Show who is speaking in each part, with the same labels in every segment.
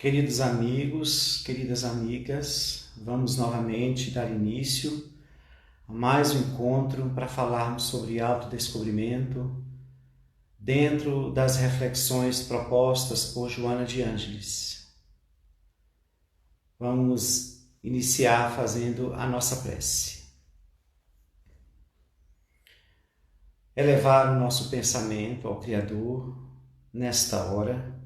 Speaker 1: Queridos amigos, queridas amigas, vamos novamente dar início a mais um encontro para falarmos sobre autodescobrimento dentro das reflexões propostas por Joana de Ângeles. Vamos iniciar fazendo a nossa prece. Elevar o nosso pensamento ao Criador nesta hora,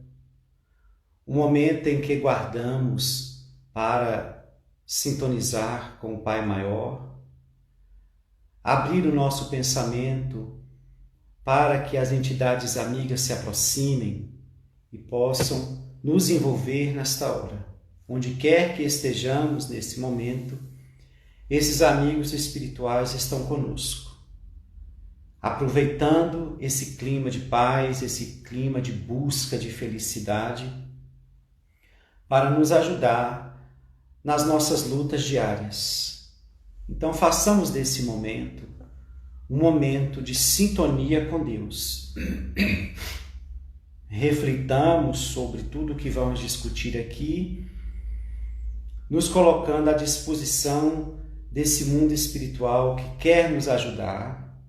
Speaker 1: um momento em que guardamos para sintonizar com o Pai Maior, abrir o nosso pensamento para que as entidades amigas se aproximem e possam nos envolver nesta hora. Onde quer que estejamos nesse momento, esses amigos espirituais estão conosco, aproveitando esse clima de paz, esse clima de busca de felicidade, para nos ajudar nas nossas lutas diárias. Então façamos desse momento um momento de sintonia com Deus. Reflitamos sobre tudo o que vamos discutir aqui, nos colocando à disposição desse mundo espiritual que quer nos ajudar,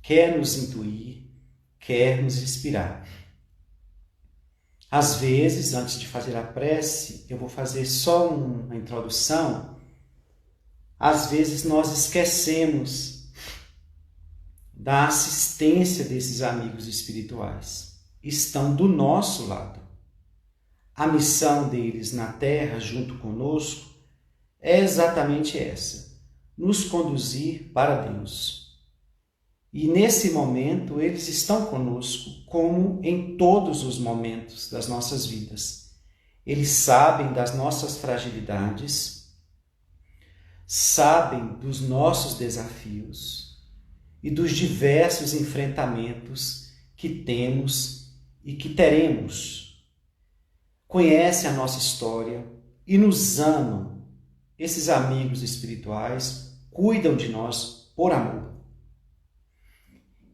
Speaker 1: quer nos intuir, quer nos inspirar. Às vezes, antes de fazer a prece, eu vou fazer só uma introdução. Às vezes nós esquecemos da assistência desses amigos espirituais. Estão do nosso lado. A missão deles na Terra, junto conosco, é exatamente essa: nos conduzir para Deus. E nesse momento eles estão conosco, como em todos os momentos das nossas vidas. Eles sabem das nossas fragilidades, sabem dos nossos desafios e dos diversos enfrentamentos que temos e que teremos. Conhecem a nossa história e nos amam. Esses amigos espirituais cuidam de nós por amor.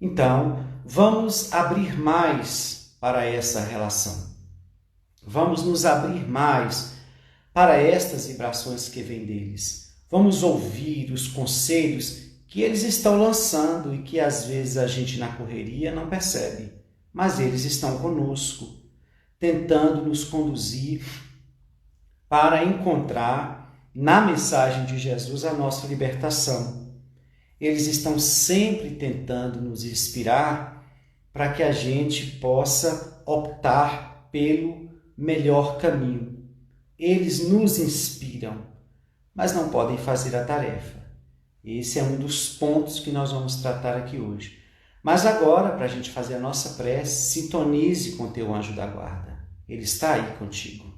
Speaker 1: Então, vamos abrir mais para essa relação. Vamos nos abrir mais para estas vibrações que vêm deles. Vamos ouvir os conselhos que eles estão lançando e que às vezes a gente na correria não percebe. Mas eles estão conosco, tentando nos conduzir para encontrar na mensagem de Jesus a nossa libertação. Eles estão sempre tentando nos inspirar para que a gente possa optar pelo melhor caminho. Eles nos inspiram, mas não podem fazer a tarefa. Esse é um dos pontos que nós vamos tratar aqui hoje. Mas agora, para a gente fazer a nossa prece, sintonize com o teu anjo da guarda. Ele está aí contigo.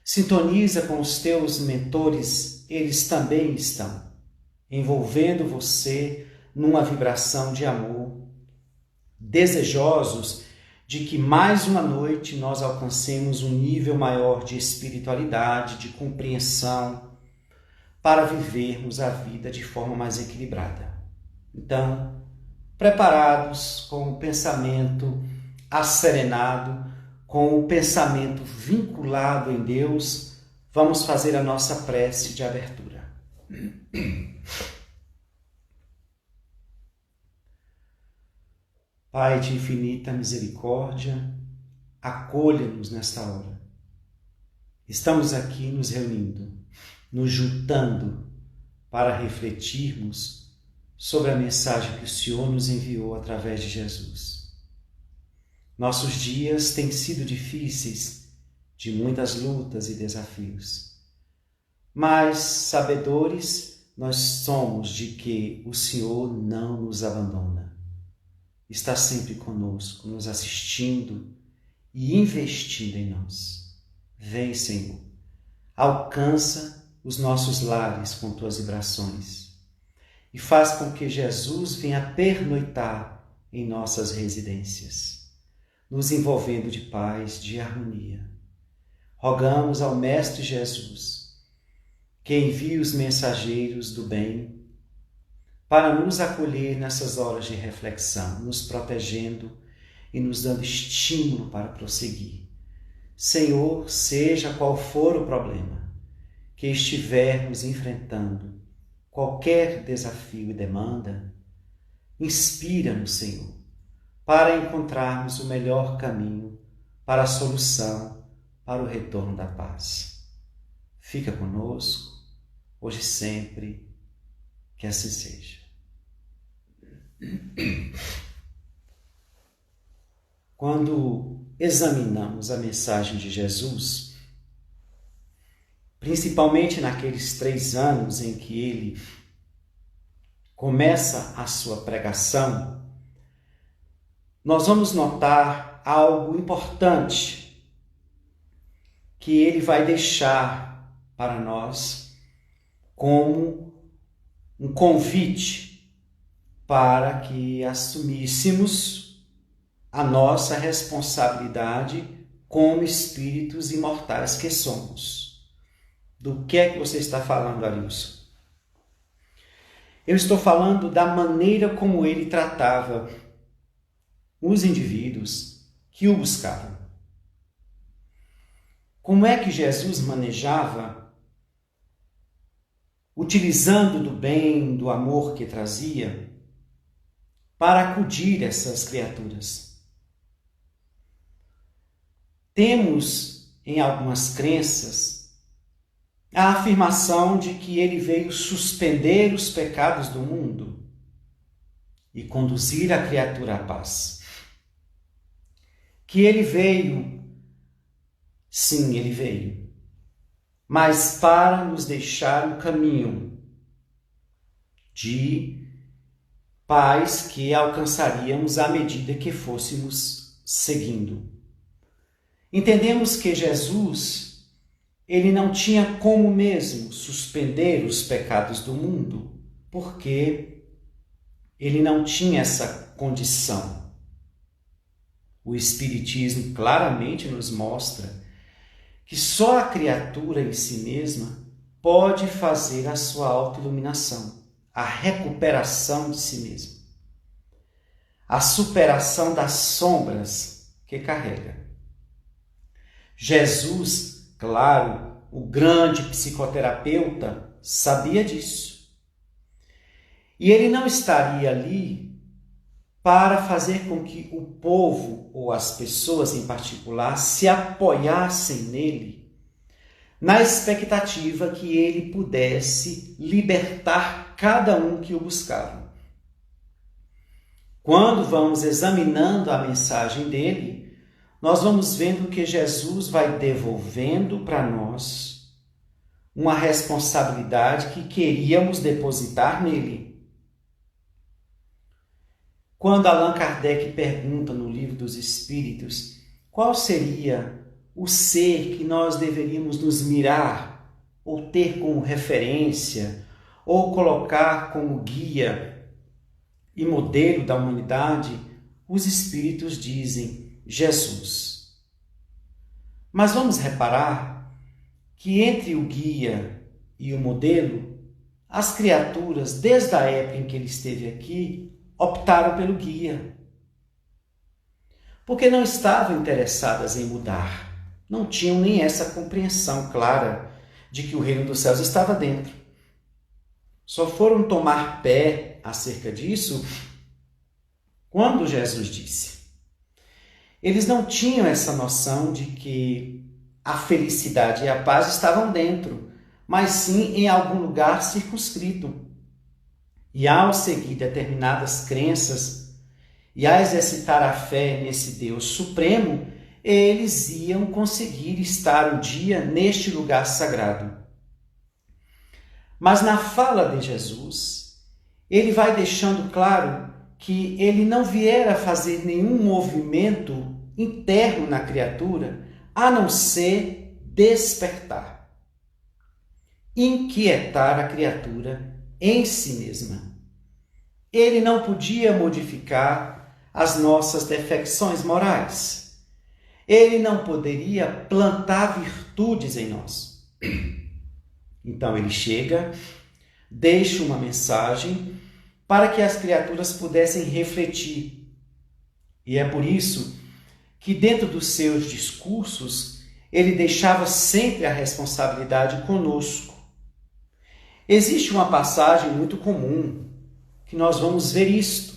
Speaker 1: Sintoniza com os teus mentores, eles também estão envolvendo você numa vibração de amor, desejosos de que mais uma noite nós alcancemos um nível maior de espiritualidade, de compreensão, para vivermos a vida de forma mais equilibrada. Então, preparados com o pensamento asserenado, com o pensamento vinculado em Deus, vamos fazer a nossa prece de abertura. Pai de infinita misericórdia, acolha-nos nesta hora. Estamos aqui nos reunindo, nos juntando para refletirmos sobre a mensagem que o Senhor nos enviou através de Jesus. Nossos dias têm sido difíceis, de muitas lutas e desafios. Mas, sabedores, nós somos de que o Senhor não nos abandona. Está sempre conosco, nos assistindo e investindo em nós. Vem, Senhor, alcança os nossos lares com tuas vibrações e faz com que Jesus venha pernoitar em nossas residências, nos envolvendo de paz, de harmonia. Rogamos ao Mestre Jesus que envie os mensageiros do bem para nos acolher nessas horas de reflexão, nos protegendo e nos dando estímulo para prosseguir, Senhor, seja qual for o problema que estivermos enfrentando, qualquer desafio e demanda, inspira-nos, Senhor, para encontrarmos o melhor caminho para a solução, para o retorno da paz. Fica conosco, hoje e sempre, que assim seja. Quando examinamos a mensagem de Jesus, principalmente naqueles 3 anos em que ele começa a sua pregação, nós vamos notar algo importante que ele vai deixar para nós como um convite para que assumíssemos a nossa responsabilidade como espíritos imortais que somos. Do que é que você está falando, Arilson? Eu estou falando da maneira como ele tratava os indivíduos que o buscavam. Como é que Jesus manejava, utilizando do bem, do amor que trazia, para acudir essas criaturas? Temos em algumas crenças a afirmação de que ele veio suspender os pecados do mundo e conduzir a criatura à paz. Que ele veio, sim, ele veio, mas para nos deixar um caminho de paz que alcançaríamos à medida que fôssemos seguindo. Entendemos que Jesus, ele não tinha como mesmo suspender os pecados do mundo, porque ele não tinha essa condição. O Espiritismo claramente nos mostra que só a criatura em si mesma pode fazer a sua autoiluminação, a recuperação de si mesma, a superação das sombras que carrega. Jesus, claro, o grande psicoterapeuta, sabia disso. E ele não estaria ali para fazer com que o povo, ou as pessoas em particular, se apoiassem nele, na expectativa que ele pudesse libertar cada um que o buscava. Quando vamos examinando a mensagem dele, nós vamos vendo que Jesus vai devolvendo para nós uma responsabilidade que queríamos depositar nele. Quando Allan Kardec pergunta no Livro dos Espíritos qual seria o ser que nós deveríamos nos mirar, ou ter como referência, ou colocar como guia e modelo da humanidade, os Espíritos dizem Jesus. Mas vamos reparar que entre o guia e o modelo, as criaturas, desde a época em que ele esteve aqui, optaram pelo guia, porque não estavam interessadas em mudar, não tinham nem essa compreensão clara de que o reino dos céus estava dentro. Só foram tomar pé acerca disso quando Jesus disse. Eles não tinham essa noção de que a felicidade e a paz estavam dentro, mas sim em algum lugar circunscrito. E ao seguir determinadas crenças e a exercitar a fé nesse Deus supremo, eles iam conseguir estar um dia neste lugar sagrado. Mas na fala de Jesus, ele vai deixando claro que ele não viera fazer nenhum movimento interno na criatura, a não ser despertar, inquietar a criatura em si mesma. Ele não podia modificar as nossas defecções morais. Ele não poderia plantar virtudes em nós. Então ele chega, deixa uma mensagem para que as criaturas pudessem refletir. E é por isso que dentro dos seus discursos ele deixava sempre a responsabilidade conosco. Existe uma passagem muito comum que nós vamos ver isto.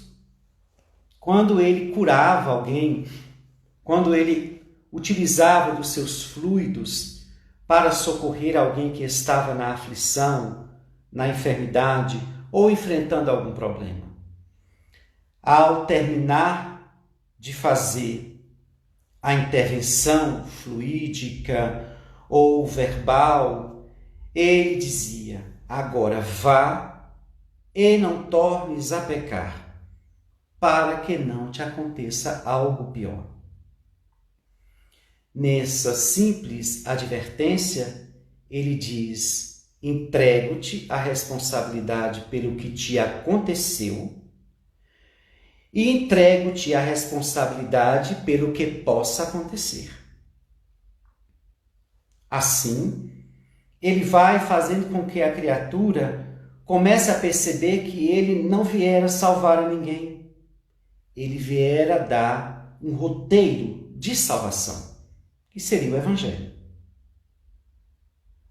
Speaker 1: Quando ele curava alguém, quando ele utilizava dos seus fluidos para socorrer alguém que estava na aflição, na enfermidade ou enfrentando algum problema. Ao terminar de fazer a intervenção fluídica ou verbal, ele dizia: agora vá e não tornes a pecar, para que não te aconteça algo pior. Nessa simples advertência, ele diz: entrego-te a responsabilidade pelo que te aconteceu e entrego-te a responsabilidade pelo que possa acontecer. Assim, ele vai fazendo com que a criatura comece a perceber que ele não viera salvar a ninguém. Ele viera dar um roteiro de salvação, que seria o Evangelho.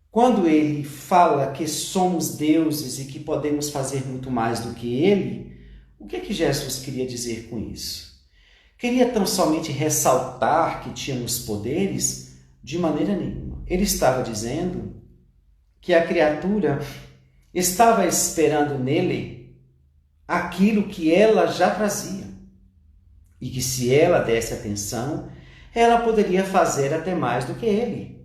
Speaker 1: Quando ele fala que somos deuses e que podemos fazer muito mais do que ele, o que é que Jesus queria dizer com isso? Queria tão somente ressaltar que tínhamos poderes? De maneira nenhuma. Ele estava dizendo que a criatura estava esperando nele aquilo que ela já trazia. E que se ela desse atenção, ela poderia fazer até mais do que ele.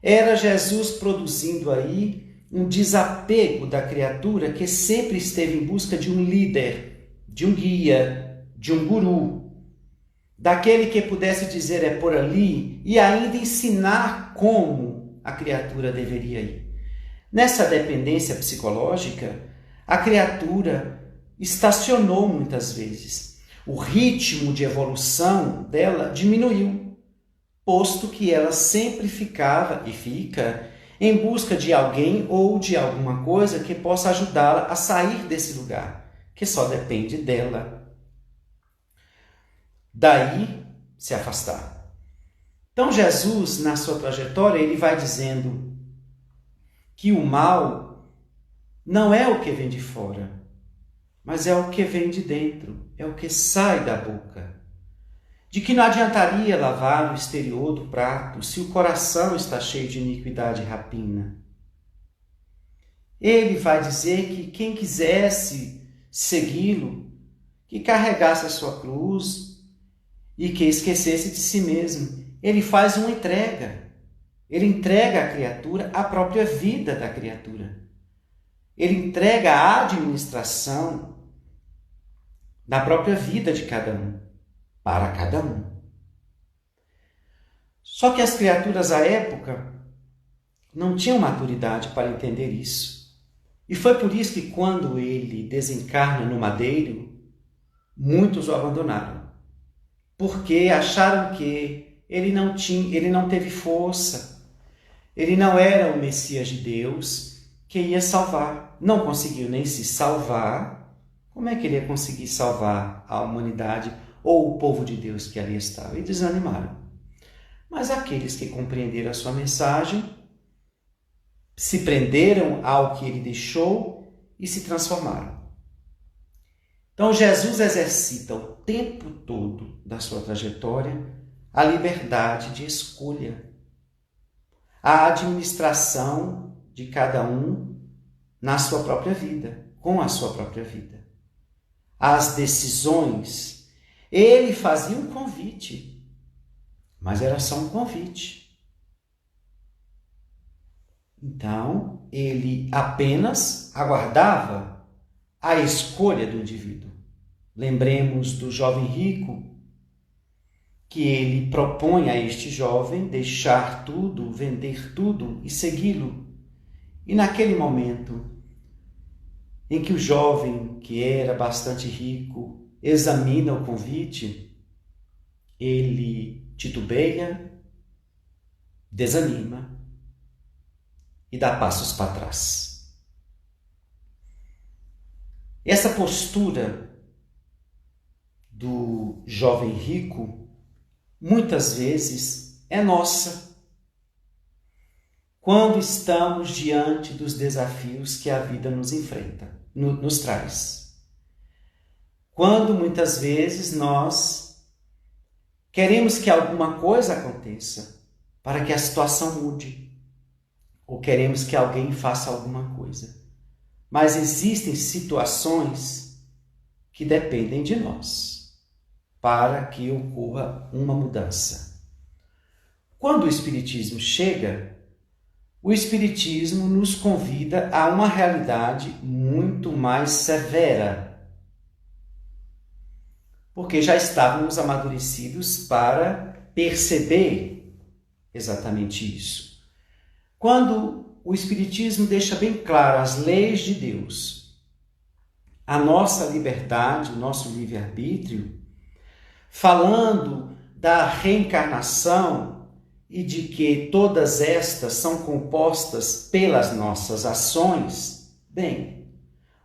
Speaker 1: Era Jesus produzindo aí um desapego da criatura que sempre esteve em busca de um líder, de um guia, de um guru, daquele que pudesse dizer é por ali e ainda ensinar como a criatura deveria ir. Nessa dependência psicológica, a criatura estacionou muitas vezes. O ritmo de evolução dela diminuiu, posto que ela sempre ficava e fica em busca de alguém ou de alguma coisa que possa ajudá-la a sair desse lugar, que só depende dela. Daí se afastar. Então Jesus, na sua trajetória, ele vai dizendo que o mal não é o que vem de fora, mas é o que vem de dentro, é o que sai da boca. De que não adiantaria lavar o exterior do prato se o coração está cheio de iniquidade e rapina. Ele vai dizer que quem quisesse segui-lo, que carregasse a sua cruz e que esquecesse de si mesmo. Ele faz uma entrega. Ele entrega à criatura a própria vida da criatura. Ele entrega a administração da própria vida de cada um, para cada um. Só que as criaturas à época não tinham maturidade para entender isso. E foi por isso que quando ele desencarna no madeiro, muitos o abandonaram. Porque acharam que ele não teve força, ele não era o Messias de Deus que ia salvar. Não conseguiu nem se salvar. Como é que ele ia conseguir salvar a humanidade ou o povo de Deus que ali estava? E desanimaram. Mas aqueles que compreenderam a sua mensagem se prenderam ao que ele deixou e se transformaram. Então Jesus exercita o tempo todo da sua trajetória a liberdade de escolha, a administração de cada um na sua própria vida, com a sua própria vida. As decisões, ele fazia um convite, mas era só um convite. Então, ele apenas aguardava a escolha do indivíduo. Lembremos do jovem rico, que ele propõe a este jovem deixar tudo, vender tudo e segui-lo. E naquele momento em que o jovem, que era bastante rico, examina o convite, ele titubeia, desanima e dá passos para trás. Essa postura do jovem rico muitas vezes é nossa. Quando estamos diante dos desafios que a vida nos enfrenta, nos traz. Quando muitas vezes nós queremos que alguma coisa aconteça para que a situação mude, ou queremos que alguém faça alguma coisa. Mas existem situações que dependem de nós para que ocorra uma mudança. Quando o Espiritismo chega, o Espiritismo nos convida a uma realidade muito mais severa, porque já estávamos amadurecidos para perceber exatamente isso. Quando o Espiritismo deixa bem claro as leis de Deus, a nossa liberdade, o nosso livre-arbítrio, falando da reencarnação e de que todas estas são compostas pelas nossas ações, bem,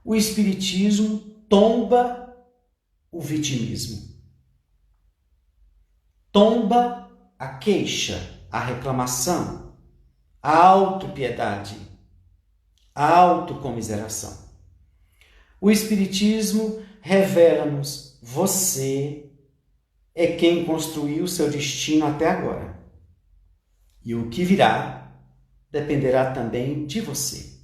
Speaker 1: o Espiritismo tomba o vitimismo, tomba a queixa, a reclamação, a autopiedade, a autocomiseração. O Espiritismo revela-nos: você é quem construiu o seu destino até agora. E o que virá dependerá também de você.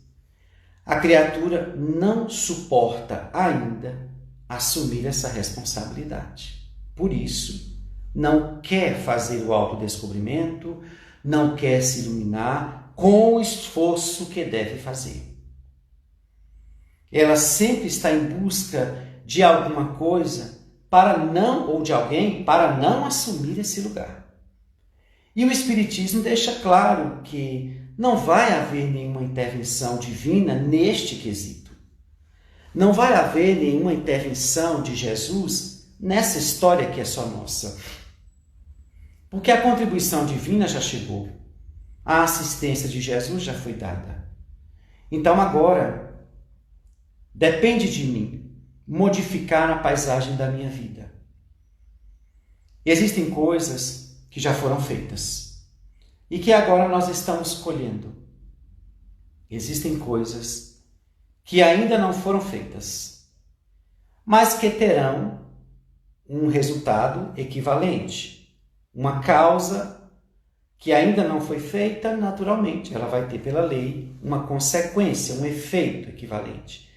Speaker 1: A criatura não suporta ainda assumir essa responsabilidade. Por isso, não quer fazer o autodescobrimento, não quer se iluminar com o esforço que deve fazer. Ela sempre está em busca de alguma coisa ou de alguém para não assumir esse lugar. E o Espiritismo deixa claro que não vai haver nenhuma intervenção divina neste quesito. Não vai haver nenhuma intervenção de Jesus nessa história que é só nossa. Porque a contribuição divina já chegou. A assistência de Jesus já foi dada. Então agora, depende de mim modificar a paisagem da minha vida. Existem coisas que já foram feitas e que agora nós estamos colhendo. Existem coisas que ainda não foram feitas, mas que terão um resultado equivalente. Uma causa que ainda não foi feita, naturalmente, ela vai ter pela lei uma consequência, um efeito equivalente.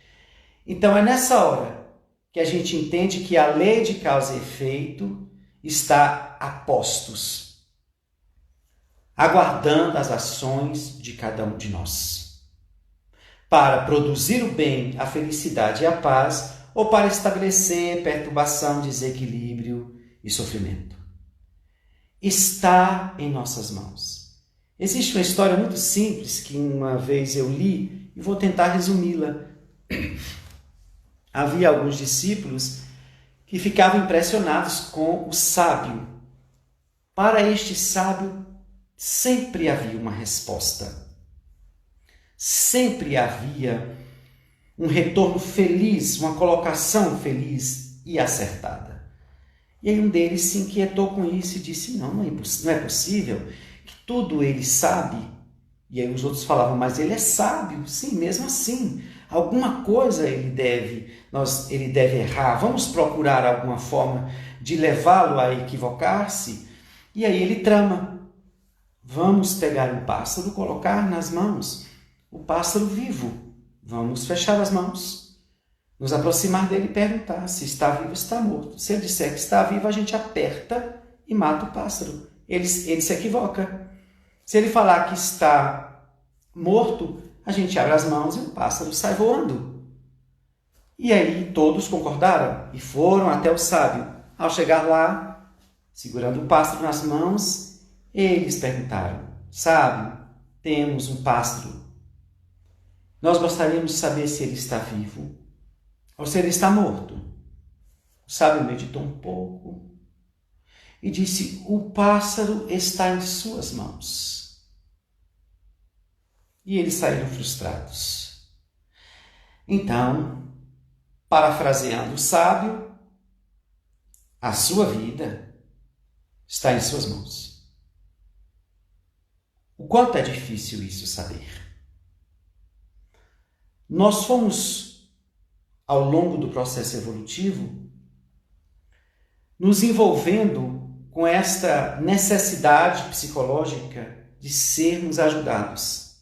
Speaker 1: Então é nessa hora que a gente entende que a lei de causa e efeito está a postos, aguardando as ações de cada um de nós, para produzir o bem, a felicidade e a paz, ou para estabelecer perturbação, desequilíbrio e sofrimento. Está em nossas mãos. Existe uma história muito simples que uma vez eu li e vou tentar resumi-la. Havia alguns discípulos que ficavam impressionados com o sábio. Para este sábio, sempre havia uma resposta. Sempre havia um retorno feliz, uma colocação feliz e acertada. E aí um deles se inquietou com isso e disse: não é possível que tudo ele sabe. E aí os outros falavam: mas ele é sábio. Sim, mesmo assim, alguma coisa ele deve errar. Vamos procurar alguma forma de levá-lo a equivocar-se. E aí ele trama: vamos pegar um pássaro, colocar nas mãos, o pássaro vivo. Vamos fechar as mãos, nos aproximar dele e perguntar se está vivo ou está morto. Se ele disser que está vivo, a gente aperta e mata o pássaro. Ele se equivoca. Se ele falar que está morto, a gente abre as mãos e o pássaro sai voando. E aí todos concordaram e foram até o sábio. Ao chegar lá, segurando o pássaro nas mãos, eles perguntaram: sábio, temos um pássaro. Nós gostaríamos de saber se ele está vivo ou se ele está morto. O sábio meditou um pouco e disse: o pássaro está em suas mãos. E eles saíram frustrados. Então, parafraseando o sábio, a sua vida está em suas mãos. O quanto é difícil isso saber. Nós fomos, ao longo do processo evolutivo, nos envolvendo com esta necessidade psicológica de sermos ajudados.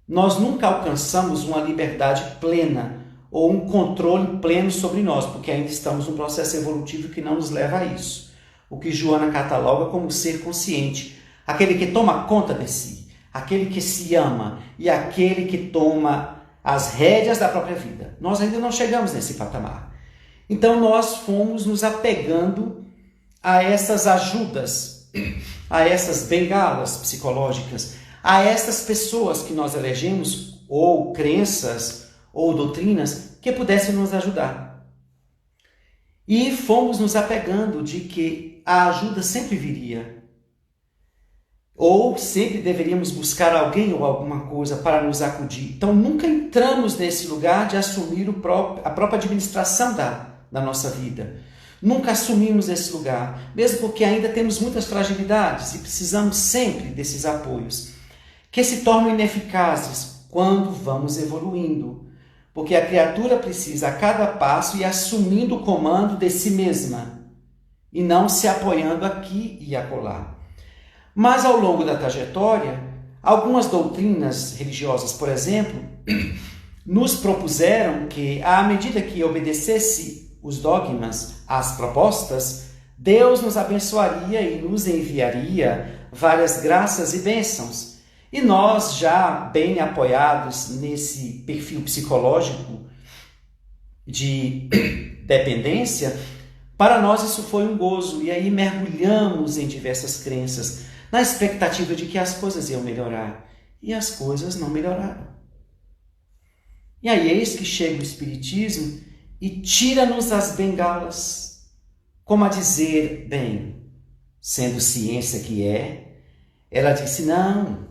Speaker 1: Nós nunca alcançamos uma liberdade plena ou um controle pleno sobre nós, porque ainda estamos num processo evolutivo que não nos leva a isso. O que Joana cataloga como ser consciente, aquele que toma conta de si, aquele que se ama e aquele que toma as rédeas da própria vida. Nós ainda não chegamos nesse patamar. Então nós fomos nos apegando a essas ajudas, a essas bengalas psicológicas, a essas pessoas que nós elegemos, ou crenças, ou doutrinas, que pudessem nos ajudar. E fomos nos apegando de que a ajuda sempre viria. Ou sempre deveríamos buscar alguém ou alguma coisa para nos acudir. Então nunca entramos nesse lugar de assumir a própria administração da nossa vida. Nunca assumimos esse lugar, mesmo porque ainda temos muitas fragilidades e precisamos sempre desses apoios, que se tornam ineficazes quando vamos evoluindo, porque a criatura precisa a cada passo ir assumindo o comando de si mesma e não se apoiando aqui e acolá. Mas ao longo da trajetória, algumas doutrinas religiosas, por exemplo, nos propuseram que, à medida que obedecesse os dogmas, as propostas, Deus nos abençoaria e nos enviaria várias graças e bênçãos. E nós, já bem apoiados nesse perfil psicológico de dependência, para nós isso foi um gozo. E aí mergulhamos em diversas crenças, na expectativa de que as coisas iam melhorar. E as coisas não melhoraram. E aí eis que chega o Espiritismo e tira-nos as bengalas, como a dizer, bem, sendo ciência que ela disse, não,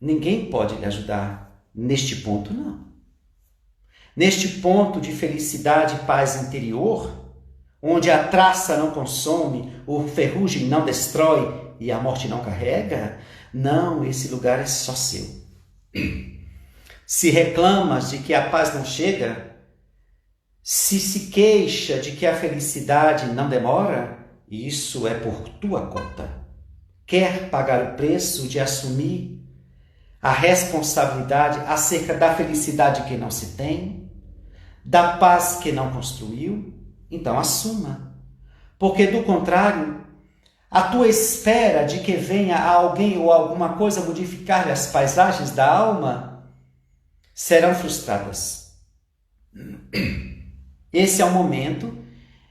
Speaker 1: ninguém pode lhe ajudar. Neste ponto, não. Neste ponto de felicidade e paz interior, onde a traça não consome, o ferrugem não destrói e a morte não carrega, não, esse lugar é só seu. Se reclamas de que a paz não chega, se queixa de que a felicidade não demora, isso é por tua conta. Quer pagar o preço de assumir a responsabilidade acerca da felicidade que não se tem, da paz que não construiu? Então assuma. Porque do contrário, a tua espera de que venha alguém ou alguma coisa modificar as paisagens da alma serão frustradas. Esse é o momento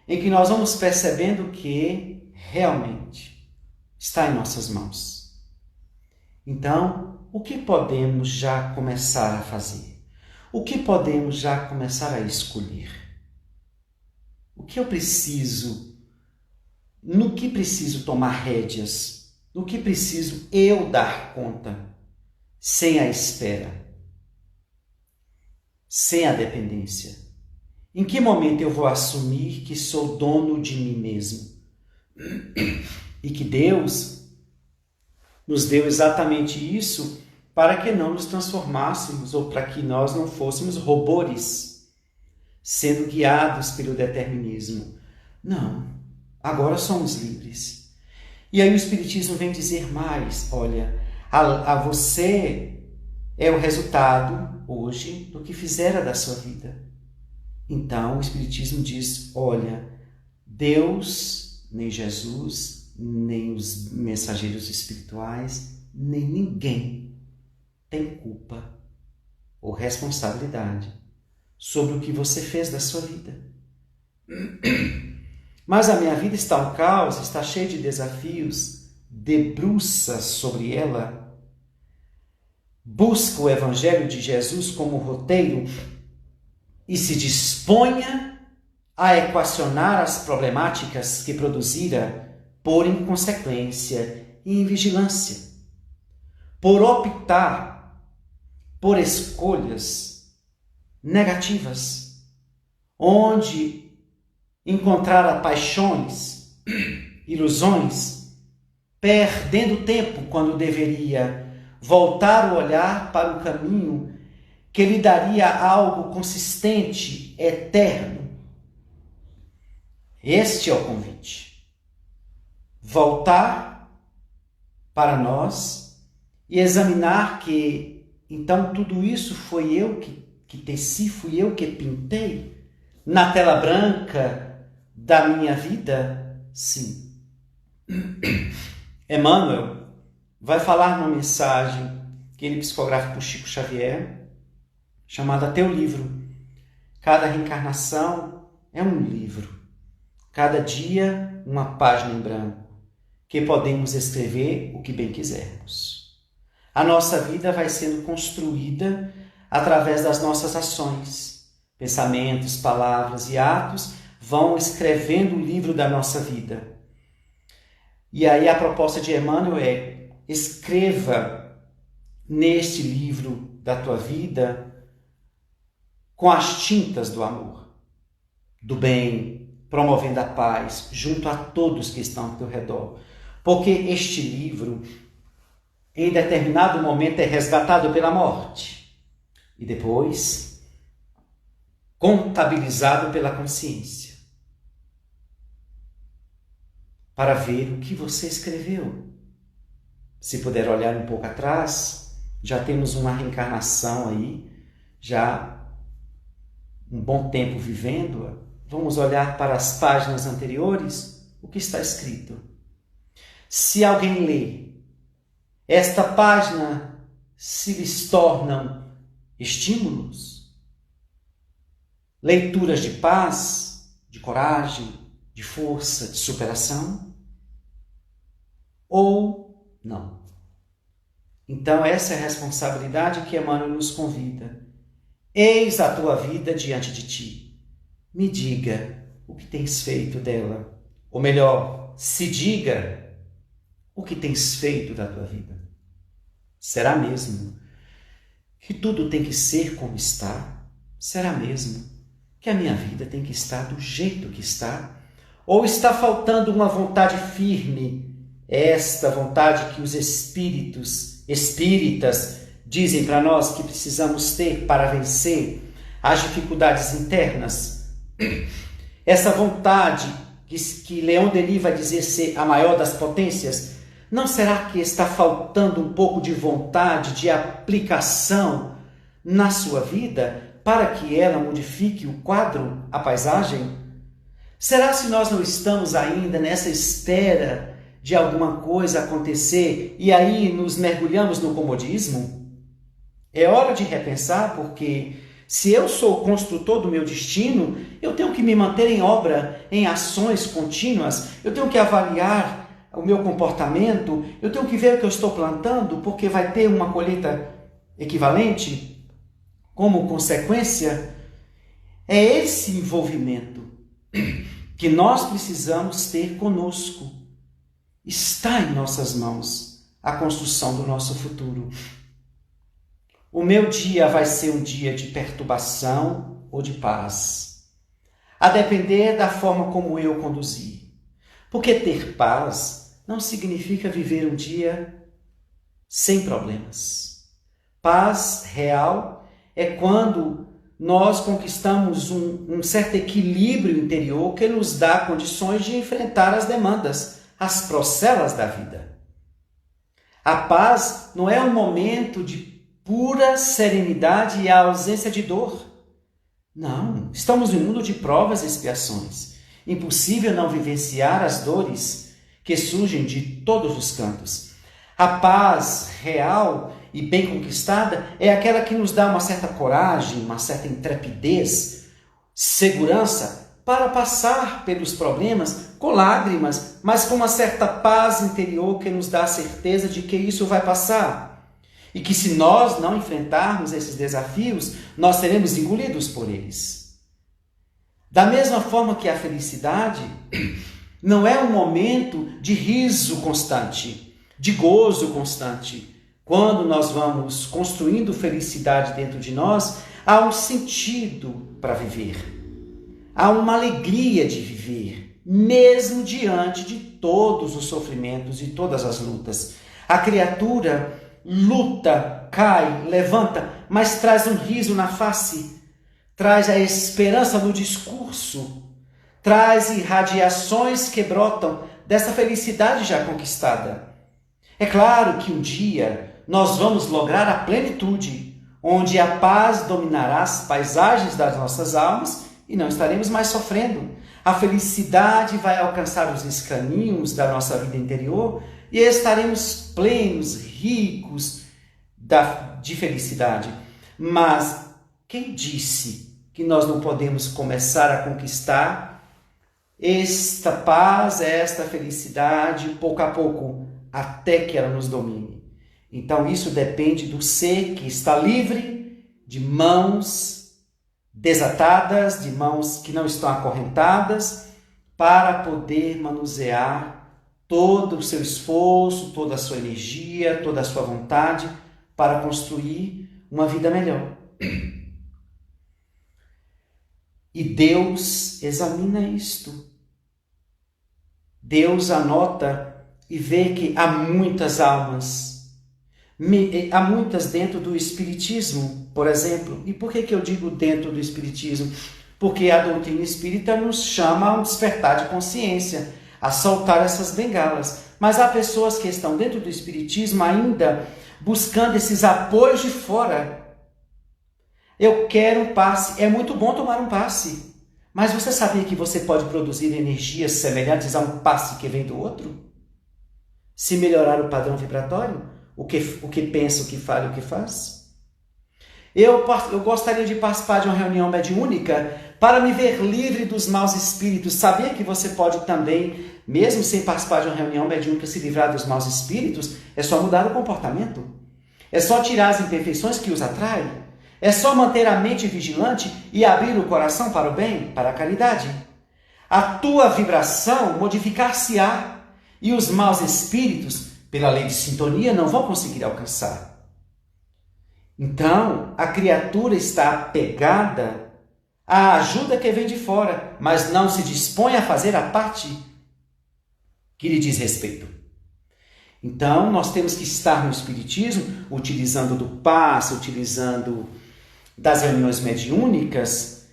Speaker 1: em que nós vamos percebendo que realmente está em nossas mãos. Então, o que podemos já começar a fazer? O que podemos já começar a escolher? O que eu preciso? No que preciso tomar rédeas? No que preciso eu dar conta? Sem a espera, sem a dependência. Em que momento eu vou assumir que sou dono de mim mesmo? E que Deus nos deu exatamente isso para que não nos transformássemos ou para que nós não fôssemos robôs, sendo guiados pelo determinismo. Não, agora somos livres. E aí o Espiritismo vem dizer mais, olha, a você é o resultado hoje do que fizera da sua vida. Então o Espiritismo diz, olha, Deus, nem Jesus, nem os mensageiros espirituais, nem ninguém tem culpa ou responsabilidade sobre o que você fez da sua vida. Mas a minha vida está um caos, está cheia de desafios, debruça sobre ela, busca o Evangelho de Jesus como roteiro e se disponha a equacionar as problemáticas que produzira por inconsequência e invigilância, por optar por escolhas negativas, onde encontrara paixões, ilusões perdendo tempo quando deveria voltar o olhar para o caminho que lhe daria algo consistente, eterno. Este é o convite. Voltar para nós e examinar que, então, tudo isso foi eu que teci, fui eu que pintei na tela branca da minha vida? Sim. Emmanuel vai falar numa mensagem que ele psicografa por Chico Xavier, chamada Teu Livro. Cada reencarnação é um livro. Cada dia, uma página em branco, que podemos escrever o que bem quisermos. A nossa vida vai sendo construída através das nossas ações. Pensamentos, palavras e atos vão escrevendo o livro da nossa vida. E aí a proposta de Emmanuel é: escreva neste livro da tua vida com as tintas do amor, do bem, promovendo a paz junto a todos que estão ao teu redor. Porque este livro, em determinado momento, é resgatado pela morte e depois contabilizado pela consciência, para ver o que você escreveu. Se puder olhar um pouco atrás, já temos uma reencarnação aí, já um bom tempo vivendo-a. Vamos olhar para as páginas anteriores, o que está escrito. Se alguém lê esta página, se lhes tornam estímulos, leituras de paz, de coragem, de força, de superação, ou não. Então essa é a responsabilidade que Emmanuel nos convida. Eis a tua vida diante de ti. Me diga o que tens feito dela. Ou melhor, se diga o que tens feito da tua vida. Será mesmo que tudo tem que ser como está? Será mesmo que a minha vida tem que estar do jeito que está? Ou está faltando uma vontade firme, esta vontade que os espíritas dizem para nós que precisamos ter para vencer as dificuldades internas? Essa vontade que Leon Denis vai dizer ser a maior das potências, não será que está faltando um pouco de vontade, de aplicação na sua vida para que ela modifique o quadro, a paisagem? Será se nós não estamos ainda nessa espera de alguma coisa acontecer e aí nos mergulhamos no comodismo? É hora de repensar, porque se eu sou o construtor do meu destino, eu tenho que me manter em obra, em ações contínuas, eu tenho que avaliar o meu comportamento, eu tenho que ver o que eu estou plantando, porque vai ter uma colheita equivalente como consequência. É esse envolvimento que nós precisamos ter conosco. Está em nossas mãos a construção do nosso futuro. O meu dia vai ser um dia de perturbação ou de paz, a depender da forma como eu conduzir. Porque ter paz não significa viver um dia sem problemas. Paz real é quando nós conquistamos um certo equilíbrio interior que nos dá condições de enfrentar as demandas, as procelas da vida. A paz não é um momento de pura serenidade e a ausência de dor. Não, estamos em um mundo de provas e expiações. Impossível não vivenciar as dores que surgem de todos os cantos. A paz real e bem conquistada é aquela que nos dá uma certa coragem, uma certa intrepidez, segurança para passar pelos problemas com lágrimas, mas com uma certa paz interior que nos dá a certeza de que isso vai passar. E que se nós não enfrentarmos esses desafios, nós seremos engolidos por eles. Da mesma forma que a felicidade não é um momento de riso constante, de gozo constante. Quando nós vamos construindo felicidade dentro de nós, há um sentido para viver. Há uma alegria de viver. mesmo diante de todos os sofrimentos e todas as lutas. A criatura luta, cai, levanta, mas traz um riso na face, traz a esperança no discurso, traz irradiações que brotam dessa felicidade já conquistada. É claro que um dia nós vamos lograr a plenitude, onde a paz dominará as paisagens das nossas almas e não estaremos mais sofrendo. A felicidade vai alcançar os escaninhos da nossa vida interior e estaremos plenos, ricos de felicidade. Mas quem disse que nós não podemos começar a conquistar esta paz, esta felicidade, pouco a pouco, até que ela nos domine? Então isso depende do ser que está livre de mãos desatadas, de mãos que não estão acorrentadas, para poder manusear todo o seu esforço, toda a sua energia, toda a sua vontade para construir uma vida melhor. E Deus examina isto. Deus anota e vê que há muitas almas, há muitas dentro do Espiritismo, por exemplo. E por que eu digo dentro do Espiritismo? Porque a doutrina espírita nos chama a um despertar de consciência, a soltar essas bengalas. Mas há pessoas que estão dentro do Espiritismo ainda buscando esses apoios de fora. Eu quero um passe. É muito bom tomar um passe. Mas você sabia que você pode produzir energias semelhantes a um passe que vem do outro? Se melhorar o padrão vibratório? O que pensa, o que fala e o que faz? Eu gostaria de participar de uma reunião mediúnica para me ver livre dos maus espíritos. Sabia que você pode também, mesmo sem participar de uma reunião mediúnica, se livrar dos maus espíritos? É só mudar o comportamento. É só tirar as imperfeições que os atraem. É só manter a mente vigilante e abrir o coração para o bem, para a caridade. A tua vibração modificar-se-á e os maus espíritos, pela lei de sintonia, não vão conseguir alcançar. Então, a criatura está apegada à ajuda que vem de fora, mas não se dispõe a fazer a parte que lhe diz respeito. Então, nós temos que estar no Espiritismo, utilizando do passe, utilizando das reuniões mediúnicas,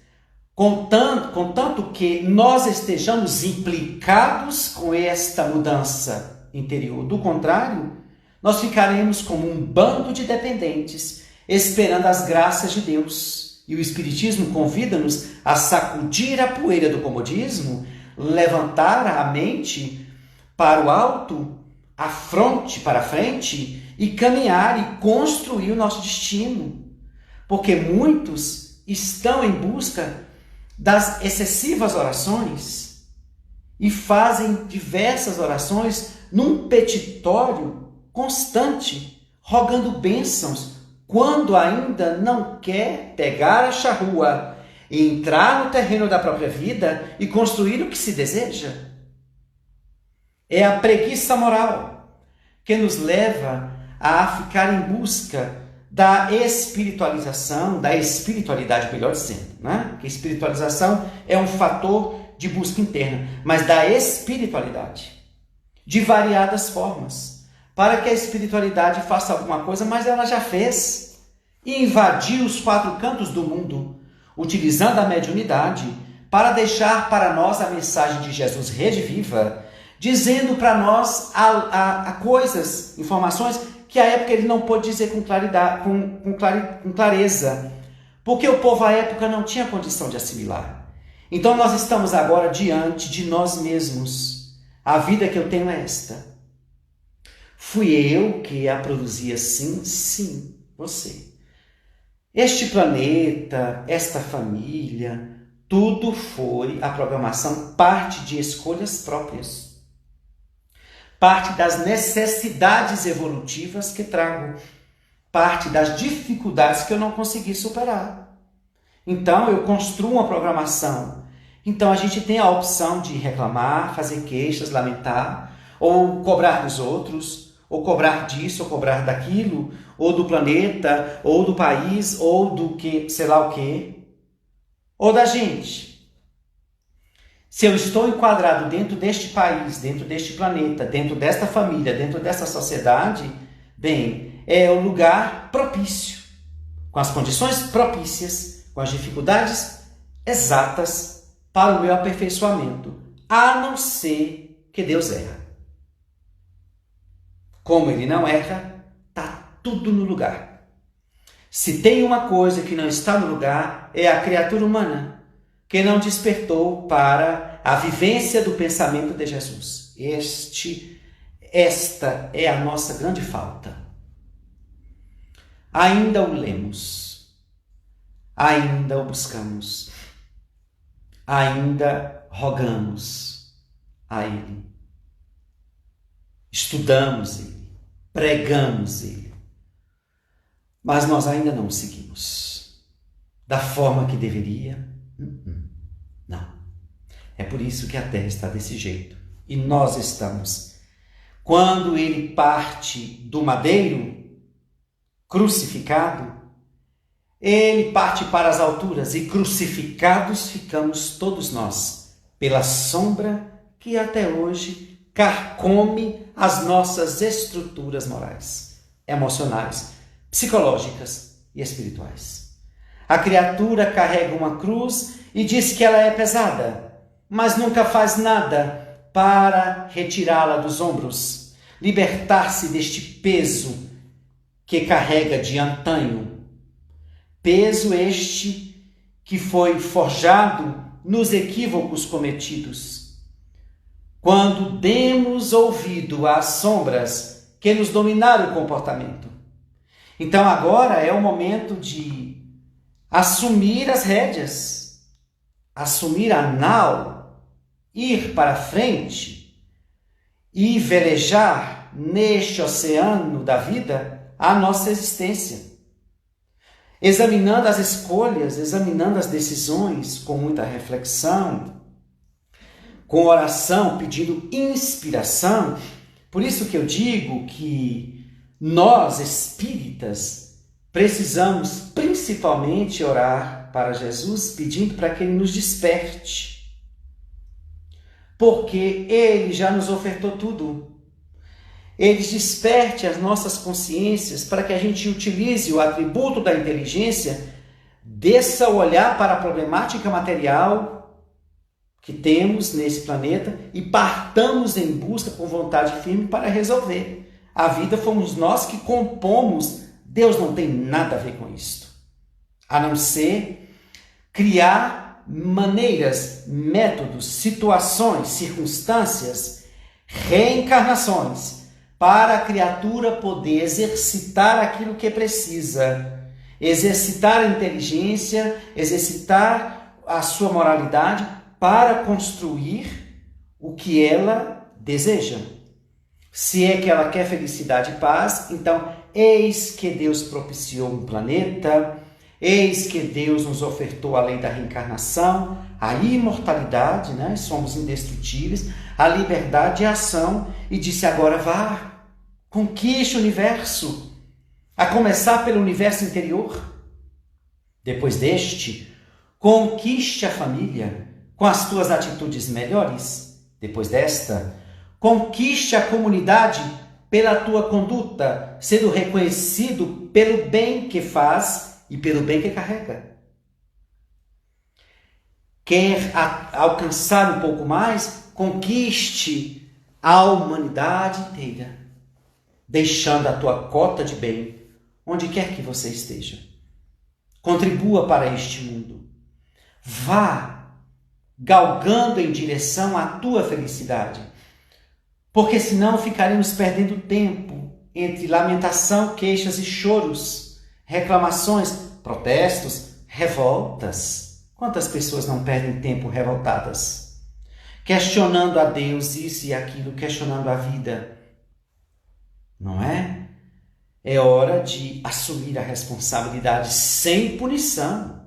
Speaker 1: contanto que nós estejamos implicados com esta mudança interior. Do contrário, nós ficaremos como um bando de dependentes, esperando as graças de Deus. E o Espiritismo convida-nos a sacudir a poeira do comodismo, levantar a mente para o alto, a fronte para a frente, e caminhar e construir o nosso destino. Porque muitos estão em busca das excessivas orações e fazem diversas orações num petitório constante, rogando bênçãos, quando ainda não quer pegar a charrua, entrar no terreno da própria vida e construir o que se deseja. É a preguiça moral que nos leva a ficar em busca da espiritualização, da espiritualidade, melhor dizendo, né? Porque espiritualização é um fator de busca interna, mas da espiritualidade, de variadas formas, para que a espiritualidade faça alguma coisa, mas ela já fez, e invadiu os 4 cantos do mundo, utilizando a mediunidade para deixar para nós a mensagem de Jesus rede viva, dizendo para nós a coisas, informações que à época ele não pôde dizer com clareza, porque o povo à época não tinha condição de assimilar. Então nós estamos agora diante de nós mesmos. A vida que eu tenho é esta. Fui eu que a produzi assim? Sim, você. Este planeta, esta família, tudo foi a programação, parte de escolhas próprias. Parte das necessidades evolutivas que trago, parte das dificuldades que eu não consegui superar. Então, eu construo uma programação. Então, a gente tem a opção de reclamar, fazer queixas, lamentar, ou cobrar dos outros, ou cobrar disso, ou cobrar daquilo, ou do planeta, ou do país, ou do que, sei lá o quê, ou da gente. Se eu estou enquadrado dentro deste país, dentro deste planeta, dentro desta família, dentro dessa sociedade, bem, é o lugar propício, com as condições propícias, com as dificuldades exatas para o meu aperfeiçoamento, a não ser que Deus erra. Como Ele não erra, está tudo no lugar. Se tem uma coisa que não está no lugar, é a criatura humana, que não despertou para a vivência do pensamento de Jesus. Esta é a nossa grande falta. Ainda o lemos, ainda o buscamos, ainda rogamos a Ele, estudamos Ele, pregamos Ele, mas nós ainda não o seguimos da forma que deveria. Não. É por isso que a terra está desse jeito. E nós estamos. Quando ele parte do madeiro, crucificado, ele parte para as alturas e crucificados ficamos todos nós, pela sombra que até hoje carcome as nossas estruturas morais, emocionais, psicológicas e espirituais. A criatura carrega uma cruz e diz que ela é pesada, mas nunca faz nada para retirá-la dos ombros, libertar-se deste peso que carrega de antanho. Peso este que foi forjado nos equívocos cometidos. Quando demos ouvido às sombras que nos dominaram o comportamento. Então agora é o momento de assumir as rédeas, assumir a nau, ir para frente e velejar neste oceano da vida a nossa existência. Examinando as escolhas, examinando as decisões com muita reflexão, com oração, pedindo inspiração. Por isso que eu digo que nós, espíritas, precisamos principalmente orar para Jesus, pedindo para que Ele nos desperte. Porque Ele já nos ofertou tudo. Ele desperte as nossas consciências para que a gente utilize o atributo da inteligência, desça o olhar para a problemática material que temos nesse planeta e partamos em busca com vontade firme para resolver. A vida fomos nós que compomos. Deus não tem nada a ver com isto, a não ser criar maneiras, métodos, situações, circunstâncias, reencarnações, para a criatura poder exercitar aquilo que precisa, exercitar a inteligência, exercitar a sua moralidade para construir o que ela deseja. Se é que ela quer felicidade e paz, então eis que Deus propiciou um planeta, eis que Deus nos ofertou a lei da reencarnação, a imortalidade, né? Somos indestrutíveis, a liberdade e a ação, e disse agora vá, conquiste o universo, a começar pelo universo interior. Depois deste, conquiste a família com as tuas atitudes melhores. Depois desta, conquiste a comunidade pela tua conduta, sendo reconhecido pelo bem que faz e pelo bem que carrega. Quer alcançar um pouco mais? Conquiste a humanidade inteira, deixando a tua cota de bem onde quer que você esteja. Contribua para este mundo. Vá galgando em direção à tua felicidade. Porque senão ficaremos perdendo tempo entre lamentação, queixas e choros, reclamações, protestos, revoltas. Quantas pessoas não perdem tempo revoltadas? Questionando a Deus isso e aquilo, questionando a vida. Não é? É hora de assumir a responsabilidade sem punição,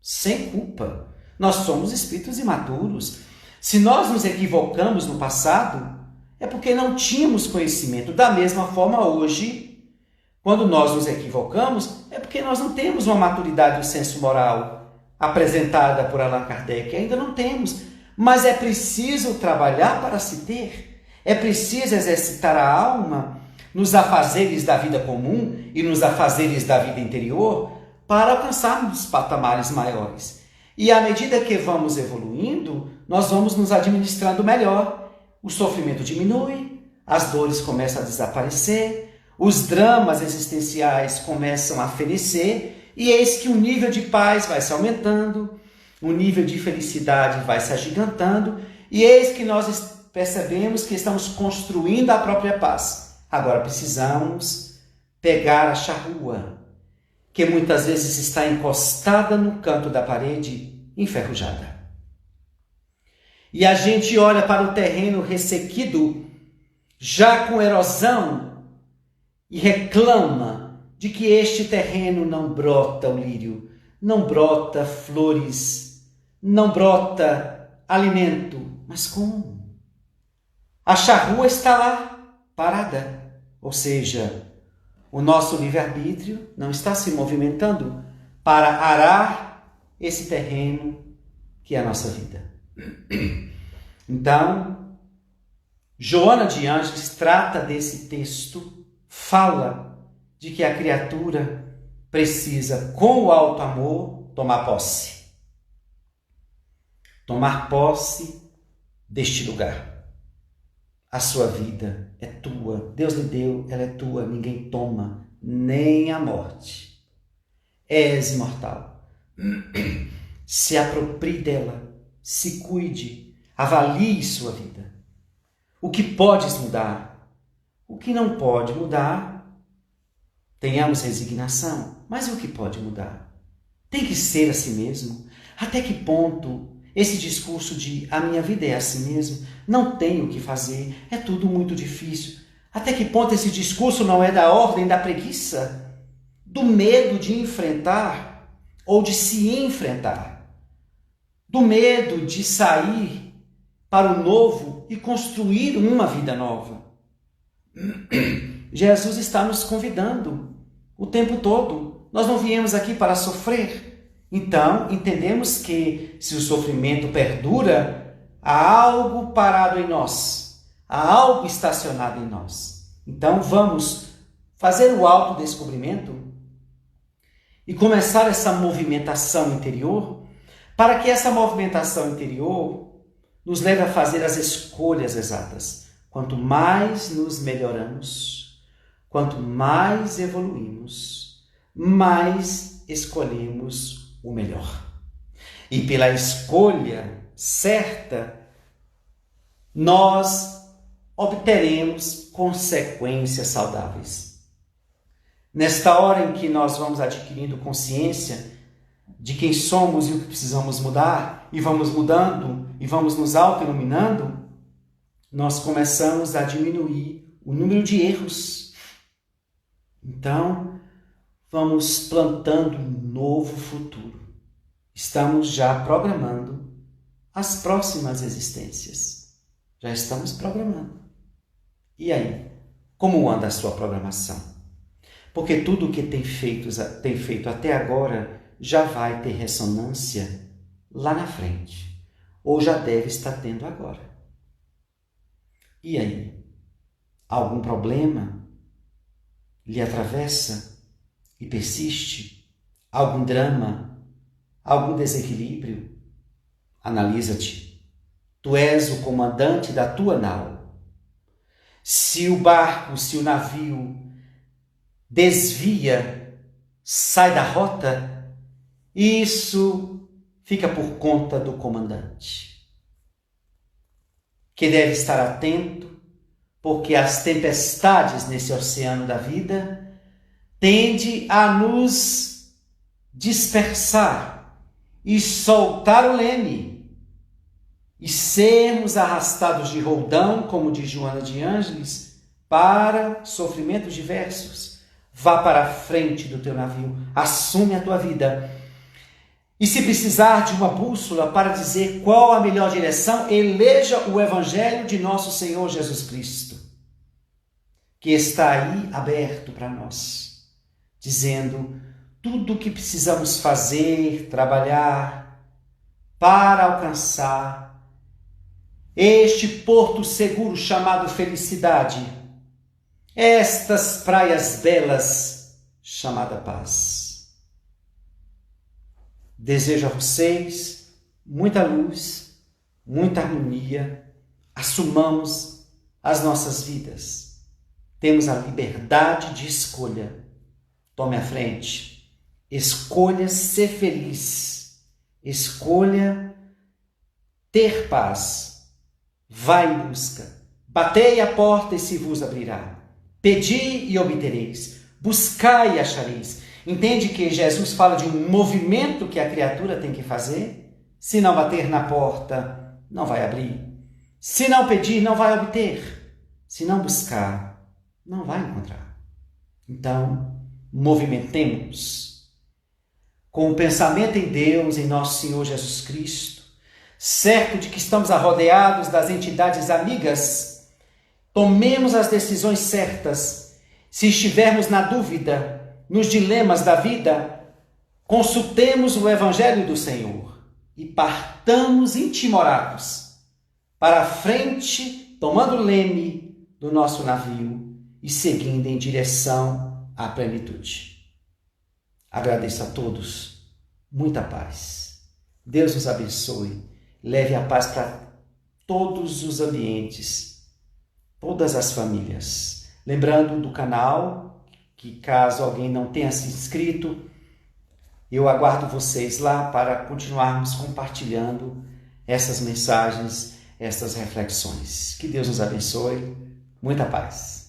Speaker 1: sem culpa. Nós somos espíritos imaturos. Se nós nos equivocamos no passado, é porque não tínhamos conhecimento. Da mesma forma, hoje, quando nós nos equivocamos, é porque nós não temos uma maturidade do senso moral apresentada por Allan Kardec. Ainda não temos. mas é preciso trabalhar para se ter. É preciso exercitar a alma nos afazeres da vida comum e nos afazeres da vida interior para alcançarmos patamares maiores. E à medida que vamos evoluindo, nós vamos nos administrando melhor. O sofrimento diminui, as dores começam a desaparecer, os dramas existenciais começam a fenecer, e eis que o nível de paz vai se aumentando, o nível de felicidade vai se agigantando, e eis que nós percebemos que estamos construindo a própria paz. Agora precisamos pegar a charrua, que muitas vezes está encostada no canto da parede, enferrujada. E a gente olha para o terreno ressequido, já com erosão, e reclama de que este terreno não brota o lírio, não brota flores, não brota alimento. Mas como? A charrua está lá, parada. Ou seja, o nosso livre-arbítrio não está se movimentando para arar esse terreno que é a nossa vida. Então, Joana de Ângeles trata desse texto, fala de que a criatura precisa, com o alto amor, tomar posse. Tomar posse deste lugar. A sua vida é tua. Deus lhe deu, ela é tua. Ninguém toma, nem a morte. És imortal. Se aproprie dela, se cuide, avalie sua vida. O que podes mudar? O que não pode mudar? Tenhamos resignação. Mas o que pode mudar? Tem que ser assim mesmo? Até que ponto esse discurso de a minha vida é assim mesmo, não tenho o que fazer, é tudo muito difícil. Até que ponto esse discurso não é da ordem da preguiça, do medo de enfrentar ou de se enfrentar, do medo de sair para o novo e construir uma vida nova. Jesus está nos convidando o tempo todo. Nós não viemos aqui para sofrer. Então, entendemos que se o sofrimento perdura, há algo parado em nós, há algo estacionado em nós. Então, vamos fazer o autodescobrimento e começar essa movimentação interior, para que essa movimentação interior nos leve a fazer as escolhas exatas. Quanto mais nos melhoramos, quanto mais evoluímos, mais escolhemos o melhor. E pela escolha certa, nós obteremos consequências saudáveis. Nesta hora em que nós vamos adquirindo consciência de quem somos e o que precisamos mudar, e vamos mudando, e vamos nos auto-iluminando, nós começamos a diminuir o número de erros. Então, vamos plantando um novo futuro. Estamos já programando as próximas existências. Já estamos programando. E aí? Como anda a sua programação? Porque tudo o que tem feito até agora já vai ter ressonância lá na frente. Ou já deve estar tendo agora. E aí? Algum problema lhe atravessa e persiste? Algum drama? Algum desequilíbrio? Analisa-te. Tu és o comandante da tua nau. Se o barco, se o navio desvia, sai da rota, isso fica por conta do comandante, que deve estar atento, porque as tempestades nesse oceano da vida tendem a nos dispersar e soltar o leme e sermos arrastados de roldão, como diz Joana de Ângeles, para sofrimentos diversos. Vá para a frente do teu navio, assume a tua vida. E se precisar de uma bússola para dizer qual a melhor direção, eleja o Evangelho de nosso Senhor Jesus Cristo, que está aí aberto para nós, dizendo tudo o que precisamos fazer, trabalhar, para alcançar este porto seguro chamado felicidade, estas praias belas chamada paz. Desejo a vocês muita luz, muita harmonia. Assumamos as nossas vidas. Temos a liberdade de escolha. Tome a frente. Escolha ser feliz. Escolha ter paz. Vá em busca. Batei a porta e se vos abrirá. Pedi e obtereis. Buscai e achareis. Entende que Jesus fala de um movimento que a criatura tem que fazer? Se não bater na porta, não vai abrir. Se não pedir, não vai obter. Se não buscar, não vai encontrar. Então, movimentemos com o pensamento em Deus, em nosso Senhor Jesus Cristo, certo de que estamos rodeados das entidades amigas. Tomemos as decisões certas. Se estivermos na dúvida, nos dilemas da vida, consultemos o Evangelho do Senhor e partamos intimorados para a frente, tomando o leme do nosso navio e seguindo em direção à plenitude. Agradeço a todos, muita paz. Deus nos abençoe, leve a paz para todos os ambientes, todas as famílias. Lembrando do canal, que caso alguém não tenha se inscrito, eu aguardo vocês lá para continuarmos compartilhando essas mensagens, essas reflexões. Que Deus nos abençoe. Muita paz.